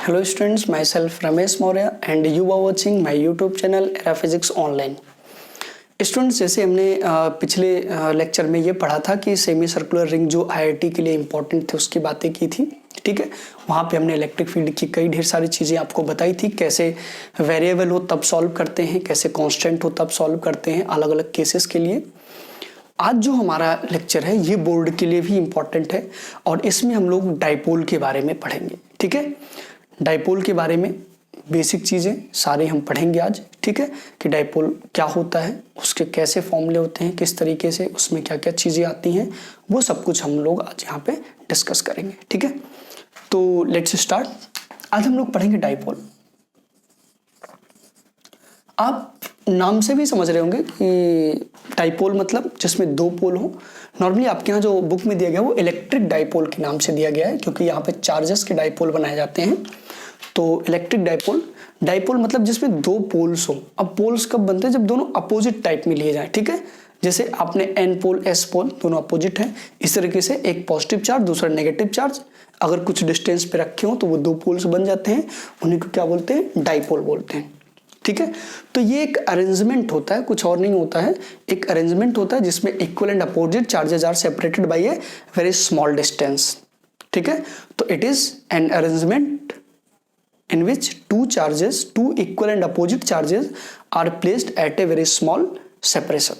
Hello students, myself Ramesh Maurya and you are watching my YouTube channel Physics Online। Students, जैसे हमने पिछले lecture में ये पढ़ा था कि सेमी सर्कुलर रिंग जो आईआईटी के लिए इम्पोर्टेंट थे उसकी बातें की थी, ठीक है। वहाँ पे हमने इलेक्ट्रिक फील्ड की कई ढेर सारी चीज़ें आपको बताई थी, कैसे वेरिएबल हो तब सॉल्व करते हैं, कैसे कांस्टेंट हो तब सॉल्व करते हैं अलग अलग केसेस के लिए। आज जो हमारा लेक्चर है ये बोर्ड के लिए भी इम्पोर्टेंट है और इसमें हम लोग डाइपोल के बारे में पढ़ेंगे, ठीक है। डाइपोल के बारे में बेसिक चीज़ें सारे हम पढ़ेंगे आज, ठीक है, कि डाइपोल क्या होता है, उसके कैसे फॉर्मूले होते हैं, किस तरीके से उसमें क्या क्या चीज़ें आती हैं, वो सब कुछ हम लोग आज यहाँ पे डिस्कस करेंगे, ठीक है। तो लेट्स स्टार्ट। आज हम लोग पढ़ेंगे डाइपोल। आप नाम से भी समझ रहे होंगे कि डाइपोल मतलब जिसमें दो पोल हो। नॉर्मली आपके यहाँ जो बुक में दिया गया वो इलेक्ट्रिक डाइपोल के नाम से दिया गया है, क्योंकि यहाँ पे चार्जेस के डाइपोल बनाए जाते हैं। तो इलेक्ट्रिक डाइपोल, डाइपोल मतलब जिसमें दो पोल्स हो। अब पोल्स कब बनते हैं? जब दोनों अपोजिट टाइप में लिए जाए, ठीक है। जैसे आपने एन पोल एस पोल दोनों अपोजिट हैं, इस तरीके से एक पॉजिटिव चार्ज दूसरा नेगेटिव चार्ज अगर कुछ डिस्टेंस पे रखे हो तो वो दो पोल्स बन जाते हैं, उन्हीं को क्या बोलते हैं? डाइपोल बोलते हैं, ठीक है। तो ये एक अरेंजमेंट होता है, कुछ और नहीं होता है। एक अरेंजमेंट होता है जिसमें equal and opposite charges are separated by a very small distance, ठीक है। तो it is an arrangement in which two equal and opposite charges are placed at a very small separation,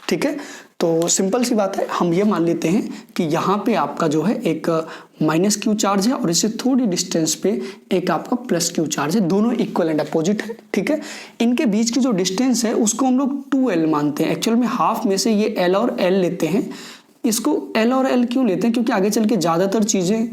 ठीक है। तो सिंपल सी बात है, हम ये मान लेते हैं कि यहाँ पे आपका जो है एक माइनस क्यू चार्ज है और इससे थोड़ी डिस्टेंस पे एक आपका प्लस क्यू चार्ज है, दोनों इक्वल एंड अपोजिट है, ठीक है। इनके बीच की जो डिस्टेंस है उसको हम लोग 2L मानते हैं। एक्चुअल में हाफ में से ये L और L लेते हैं। इसको L और L क्यों लेते हैं? क्योंकि आगे चल के ज़्यादातर चीज़ें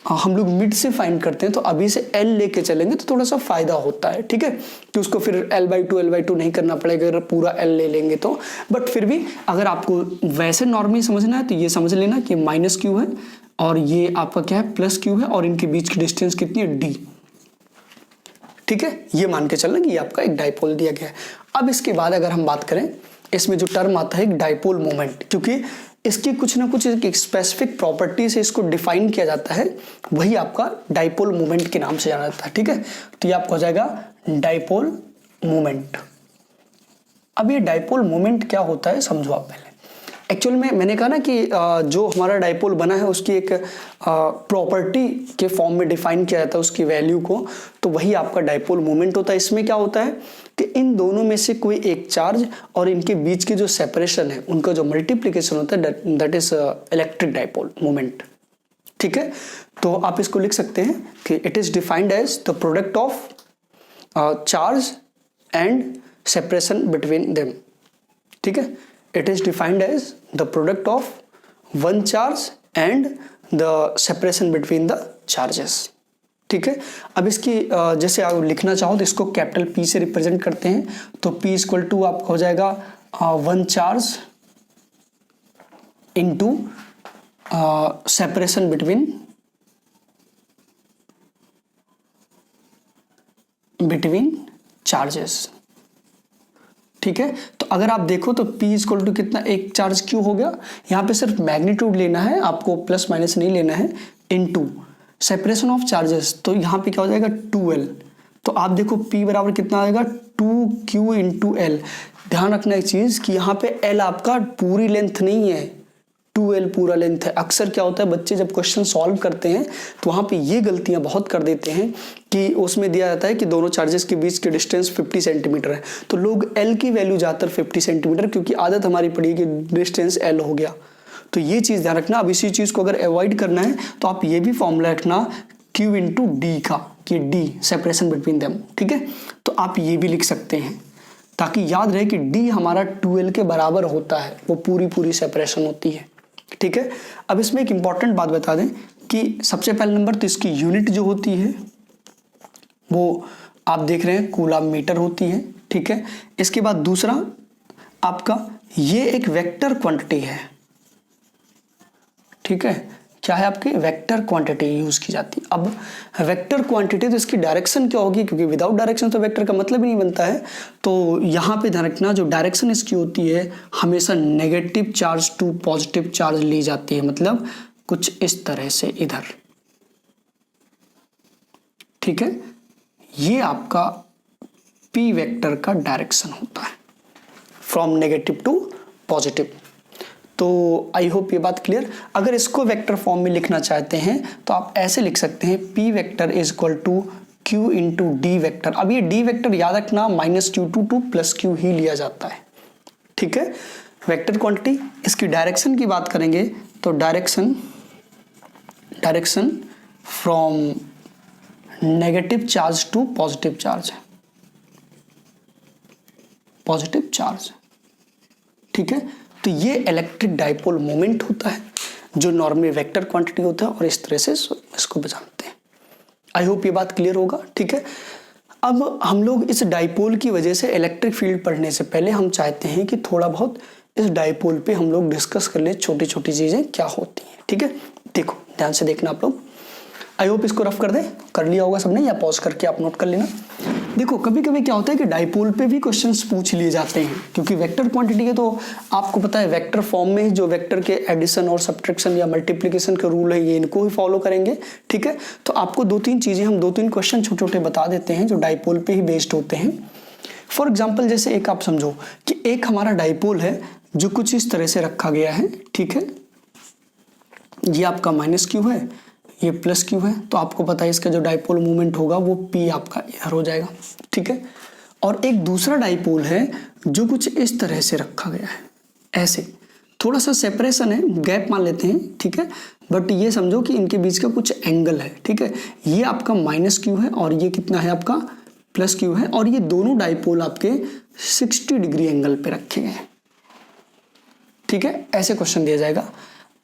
हम लोग मिड से फाइंड करते हैं, तो अभी से L लेके चलेंगे तो थोड़ा सा फायदा होता है, ठीक है, कि उसको फिर L/2 नहीं करना पड़ेगा अगर पूरा L ले लेंगे तो। बट फिर भी अगर आपको वैसे नॉर्मली समझना है तो ये समझ लेना कि माइनस क्यू है और ये आपका क्या है? प्लस क्यू है और इनके बीच की डिस्टेंस कितनी है? D, ठीक है। ये मान के चलना कि ये आपका एक डाइपोल दिया गया है। अब इसके बाद अगर हम बात करें, इसमें जो टर्म आता है एक डाइपोल मोमेंट, क्योंकि इसकी कुछ ना कुछ एक स्पेसिफिक प्रॉपर्टी से इसको डिफाइन किया जाता है, वही आपका डाइपोल मोमेंट के नाम से जाना जाता है, ठीक है। तो ये आपका हो जाएगा डाइपोल मोमेंट। अब ये डाइपोल मोमेंट क्या होता है समझो आप पहले। एक्चुअल में मैंने कहा ना कि जो हमारा डाइपोल बना है उसकी एक प्रॉपर्टी के फॉर्म में डिफाइन किया जाता है उसकी वैल्यू को, तो वही आपका डाइपोल मोमेंट होता है। इसमें क्या होता है कि इन दोनों में से कोई एक चार्ज और इनके बीच की जो सेपरेशन है उनका जो मल्टीप्लिकेशन होता है that is electric dipole moment, ठीक है। तो आप इसको लिख सकते हैं कि it is defined as the product of charge and separation between them, ठीक है। It is defined as the product of one charge and the separation between the charges, ठीक है। अब इसकी जैसे आप लिखना चाहो तो इसको कैपिटल P से रिप्रेजेंट करते हैं, तो P इक्वल टू आपका हो जाएगा one charge into separation between charges, ठीक है। तो अगर आप देखो तो P इक्वल टू कितना, एक चार्ज क्यों हो गया, यहाँ पे सिर्फ मैग्नीट्यूड लेना है आपको, प्लस माइनस नहीं लेना है, इनटू सेपरेशन ऑफ चार्जेस, तो यहाँ पे क्या हो जाएगा 2L। तो आप देखो P बराबर कितना आएगा 2Q इंटू L। ध्यान रखना एक चीज कि यहाँ पे L आपका पूरी लेंथ नहीं है, 2L पूरा लेंथ है। अक्सर क्या होता है बच्चे जब क्वेश्चन सॉल्व करते हैं तो वहाँ पे ये गलतियाँ बहुत कर देते हैं कि उसमें दिया जाता है कि दोनों चार्जेस के बीच की डिस्टेंस 50 सेंटीमीटर है, तो लोग L की वैल्यू ज़्यादातर 50 सेंटीमीटर, क्योंकि आदत हमारी पड़ी कि डिस्टेंस L हो गया। तो ये चीज़ ध्यान रखना। अब इसी चीज़ को अगर अवॉइड करना है तो आप ये भी फॉर्मूला रखना Q इंटू D का, कि D सेपरेशन बिटवीन देम, ठीक है। तो आप ये भी लिख सकते हैं ताकि याद रहे कि D हमारा 2L के बराबर होता है, वो पूरी सेपरेशन होती है, ठीक है। अब इसमें एक इंपॉर्टेंट बात बता दें कि सबसे पहले नंबर तो इसकी यूनिट जो होती है वो आप देख रहे हैं कूलम मीटर होती है, ठीक है। इसके बाद दूसरा आपका ये एक वेक्टर क्वांटिटी है, ठीक है। क्या है आपकी? वेक्टर क्वांटिटी यूज की जाती है। अब वेक्टर क्वांटिटी तो इसकी डायरेक्शन क्या होगी, क्योंकि विदाउट डायरेक्शन तो वेक्टर का मतलब ही नहीं बनता है। तो यहाँ पे ध्यान रखना जो डायरेक्शन इसकी होती है हमेशा negative charge to positive charge ली जाती है, मतलब कुछ इस तरह से इधर, ठीक है, ये आपका p वेक्टर का डायरेक्शन होता है फ्रॉम नेगेटिव टू पॉजिटिव। तो आई होप ये बात क्लियर। अगर इसको वेक्टर फॉर्म में लिखना चाहते हैं तो आप ऐसे लिख सकते हैं p vector is equal to q into d vector. अब ये डी वेक्टर याद रखना -q2 टू +q ही लिया जाता है, ठीक है। वेक्टर क्वांटिटी, इसकी डायरेक्शन की बात करेंगे तो direction from negative charge to positive charge, ठीक है। तो ये इलेक्ट्रिक डाइपोल मोमेंट होता है जो नॉर्मली वेक्टर क्वांटिटी होता है, और इस तरह से इसको जानते हैं। आई होप ये बात क्लियर होगा, ठीक है। अब हम लोग इस डाइपोल की वजह से इलेक्ट्रिक फील्ड पढ़ने से पहले हम चाहते हैं कि थोड़ा बहुत इस डाइपोल पे हम लोग डिस्कस कर ले, छोटी छोटी चीजें क्या होती हैं, ठीक है। देखो ध्यान से देखना आप लोग। आई होप इसको रफ कर लिया होगा सबने, या पॉज करके आप नोट कर लेना। देखो कभी कभी क्या होता है कि डाइपोल पे भी क्वेश्चंस पूछ लिए जाते हैं, क्योंकि वेक्टर क्वांटिटी के तो आपको पता है वेक्टर फॉर्म में जो वेक्टर के एडिशन और सब्ट्रैक्शन या मल्टीप्लिकेशन के रूल है ये इनको ही फॉलो करेंगे, ठीक है। तो आपको 2-3 चीजें, हम 2-3 क्वेश्चन छोटे छोटे बता देते हैं जो डाइपोल पे ही बेस्ड होते हैं। फॉर एग्जाम्पल जैसे एक आप समझो कि एक हमारा डाइपोल है जो कुछ इस तरह से रखा गया है, ठीक है। ये आपका -q है, ये +q है, तो आपको पता है इसका जो डाइपोल मूवमेंट होगा वो p आपका इधर हो जाएगा, ठीक है। और एक दूसरा डाइपोल है जो कुछ इस तरह से रखा गया है, ऐसे थोड़ा सा सेपरेशन है, गैप मान लेते हैं, ठीक है। बट ये समझो कि इनके बीच का कुछ एंगल है, ठीक है। ये आपका -q है और ये कितना है आपका +q है, और ये दोनों डाइपोल आपके 60 डिग्री एंगल पे रखे गए हैं, ठीक है। ऐसे क्वेश्चन दिया जाएगा।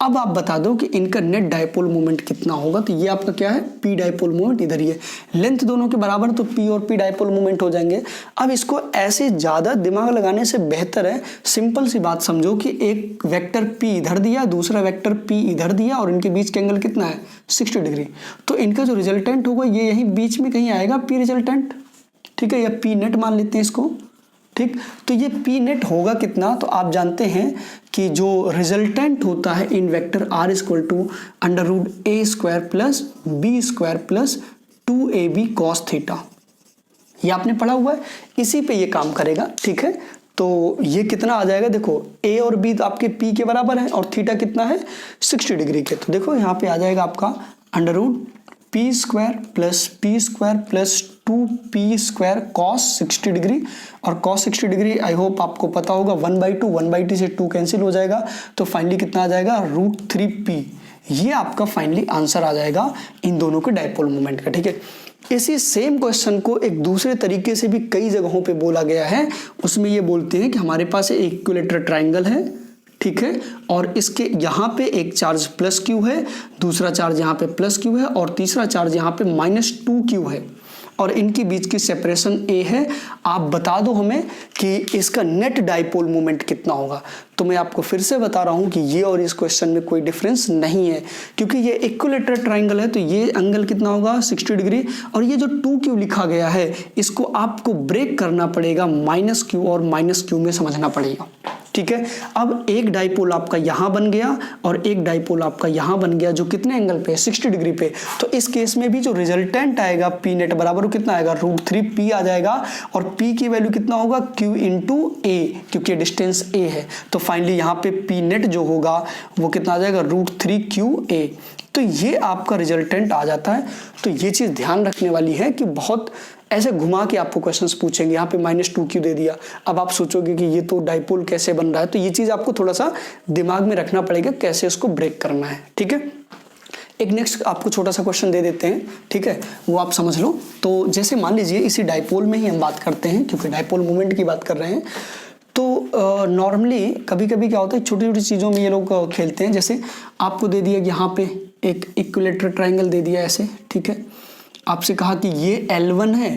अब आप बता दो कि इनका नेट डाइपोल मोमेंट कितना होगा। तो ये आपका क्या है, p डाइपोल मोमेंट, इधर ये लेंथ दोनों के बराबर, तो p और p डाइपोल मोमेंट हो जाएंगे। अब इसको ऐसे ज़्यादा दिमाग लगाने से बेहतर है सिंपल सी बात समझो कि एक वेक्टर p इधर दिया, दूसरा वेक्टर p इधर दिया, और इनके बीच का एंगल कितना है 60 डिग्री। तो इनका जो रिजल्टेंट होगा ये यहीं बीच में कहीं आएगा p रिजल्टेंट, ठीक है, या p नेट मान लेते हैं इसको, ठीक। तो ये p नेट होगा कितना, तो आप जानते हैं कि जो रिजल्टेंट होता है in vector r equal to √a² plus b² plus 2ab cos theta, ये आपने पढ़ा हुआ है, इसी पे ये काम करेगा, ठीक है। तो ये कितना आ जाएगा, देखो a और b तो आपके p के बराबर है और थीटा कितना है 60 डिग्री के। तो देखो यहाँ पे आ जाएगा आपका √p² plus p² plus 2p² cos 60 degree, और cos 60 डिग्री आई होप आपको पता होगा 1/2 से 2 कैंसिल हो जाएगा, तो फाइनली कितना आ जाएगा √3p। ये आपका फाइनली आंसर आ जाएगा इन दोनों के डाइपोल मोमेंट का, ठीक है। इसी सेम क्वेश्चन को एक दूसरे तरीके से भी कई जगहों पे बोला गया है। उसमें ये बोलते हैं कि हमारे पास एक इक्विलेटरल ट्राइंगल है, ठीक है, और इसके यहाँ पे एक चार्ज +q है, दूसरा चार्ज यहाँ पे +q है, और तीसरा चार्ज यहाँ पे -2q है, और इनके बीच की सेपरेशन a है। आप बता दो हमें कि इसका नेट डाइपोल मोमेंट कितना होगा। तो मैं आपको फिर से बता रहा हूं कि ये और इस क्वेश्चन में कोई डिफरेंस नहीं है, क्योंकि ये इक्विलेटरल ट्राइंगल है, तो ये एंगल कितना होगा 60 डिग्री, और ये जो 2q लिखा गया है इसको आपको ब्रेक करना पड़ेगा, -q और -q में समझना पड़ेगा, ठीक है। अब एक डाइपोल आपका यहां बन गया और एक डाइपोल आपका यहां बन गया, जो कितने एंगल पे 60 डिग्री पे। तो इस केस में भी जो रिजल्टेंट आएगा p नेट बराबर कितना आएगा √3p आ जाएगा, और p की वैल्यू कितना होगा q इंटू a, क्योंकि डिस्टेंस a है। तो फाइनली यहाँ पे p नेट जो होगा वो कितना आ जाएगा √3qa। तो ये आपका रिजल्टेंट आ जाता है। तो ये चीज ध्यान रखने वाली है कि बहुत ऐसे घुमा के आपको क्वेश्चंस पूछेंगे। यहाँ पे -2q दे दिया, अब आप सोचोगे कि ये तो डाइपोल कैसे बन रहा है। तो ये चीज आपको थोड़ा सा दिमाग में रखना पड़ेगा कैसे उसको ब्रेक करना है, ठीक है। एक नेक्स्ट आपको छोटा सा क्वेश्चन दे देते हैं, ठीक है, वो आप समझ लो। तो जैसे मान लीजिए इसी डाइपोल में ही हम बात करते हैं, क्योंकि डाइपोल मोमेंट की बात कर रहे हैं। तो नॉर्मली कभी कभी क्या होता है छोटी छोटी चीज़ों में ये लोग खेलते हैं। जैसे आपको दे दिया कि यहाँ पे एक इक्विलेटरल ट्राइंगल दे दिया ऐसे, ठीक है। आपसे कहा कि ये L1 है,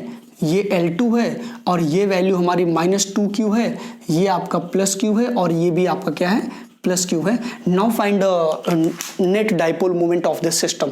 ये L2 है, और ये वैल्यू हमारी -2q है, ये आपका +q है, और ये भी आपका क्या है +q है। Now find net dipole moment of this system.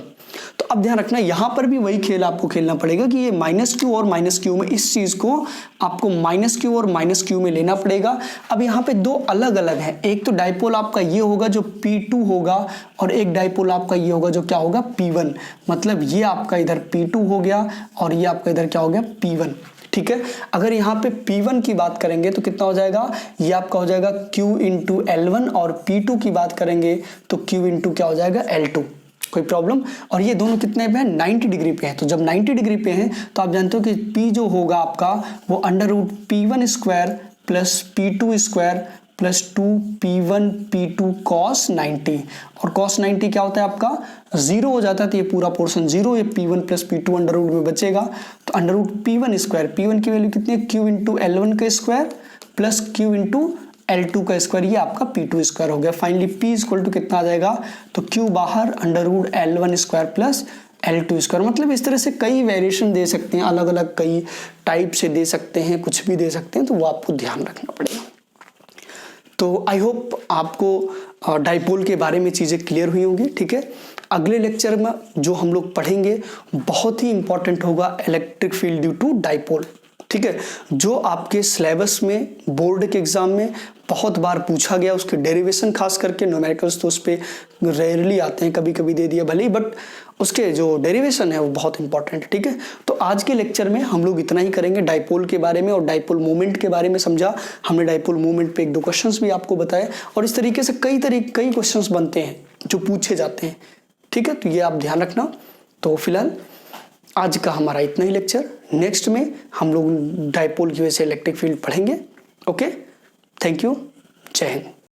तो अब ध्यान रखना यहाँ पर भी वही खेल आपको खेलना पड़ेगा कि ये माइनस क्यू और माइनस क्यू में इस चीज को आपको माइनस क्यू और माइनस क्यू में लेना पड़ेगा। अब यहाँ पे दो अलग अलग है, एक तो डाइपोल आपका ये होगा जो P2 होगा और एक डाइपोल आपका ये होगा जो क्या होगा P1। मतलब ये आपका इधर P2 हो गया और ये आपका इधर क्या हो गया P1। ठीक है, अगर यहाँ पे P1 की बात करेंगे तो कितना हो जाएगा, ये आपका हो जाएगा Q इंटू L1 और P2 की बात करेंगे तो Q इंटू क्या हो जाएगा L2। कोई प्रॉब्लम। और ये दोनों कितने पे हैं, 90 डिग्री पे हैं। तो जब 90 डिग्री पे हैं तो आप जानते हो कि P जो होगा आपका वो under root P1 square plus P2 square plus 2P1 P2 cos 90। और cos 90 क्या होता है आपका 0 हो जाता है, तो ये पूरा पोर्शन 0, ये P1 plus P2 under root में बचेगा। तो under root P1 square, P1 की वैल्यू कितनी है Q इंटू L1 का square plus Q into L2 का स्क्वायर, ये आपका P2 स्क्वायर हो गया। फाइनली P इक्वल टू कितना आ जाएगा, तो Q बाहर under root L1 square plus L2 square. मतलब इस तरह से कई वेरिएशन दे सकते हैं, अलग अलग कई टाइप से दे सकते हैं, कुछ भी दे सकते हैं, तो वो आपको ध्यान रखना पड़ेगा। तो आई होप आपको डाइपोल के बारे में चीज़ें क्लियर हुई होंगी। ठीक है, अगले लेक्चर में जो हम लोग पढ़ेंगे बहुत ही इंपॉर्टेंट होगा electric field due to dipole. ठीक है, जो आपके सिलेबस में बोर्ड के एग्जाम में बहुत बार पूछा गया, उसके डेरिवेशन खास करके न्यूमेरिकल्स तो उस पर रेयरली आते हैं, कभी कभी दे दिया भले ही, बट उसके जो डेरिवेशन है वो बहुत इंपॉर्टेंट है। ठीक है, तो आज के लेक्चर में हम लोग इतना ही करेंगे डाइपोल के बारे में और डाइपोल मोमेंट के बारे में समझा हमने। डाइपोल मोमेंट पे एक दो क्वेश्चंस भी आपको बताए और इस तरीके से कई क्वेश्चंस बनते हैं जो पूछे जाते हैं। ठीक है, तो ये आप ध्यान रखना। तो फिलहाल आज का हमारा इतना ही लेक्चर, नेक्स्ट में हम लोग डाइपोल की वजह से इलेक्ट्रिक फील्ड पढ़ेंगे। ओके, थैंक यू, जय हिंद।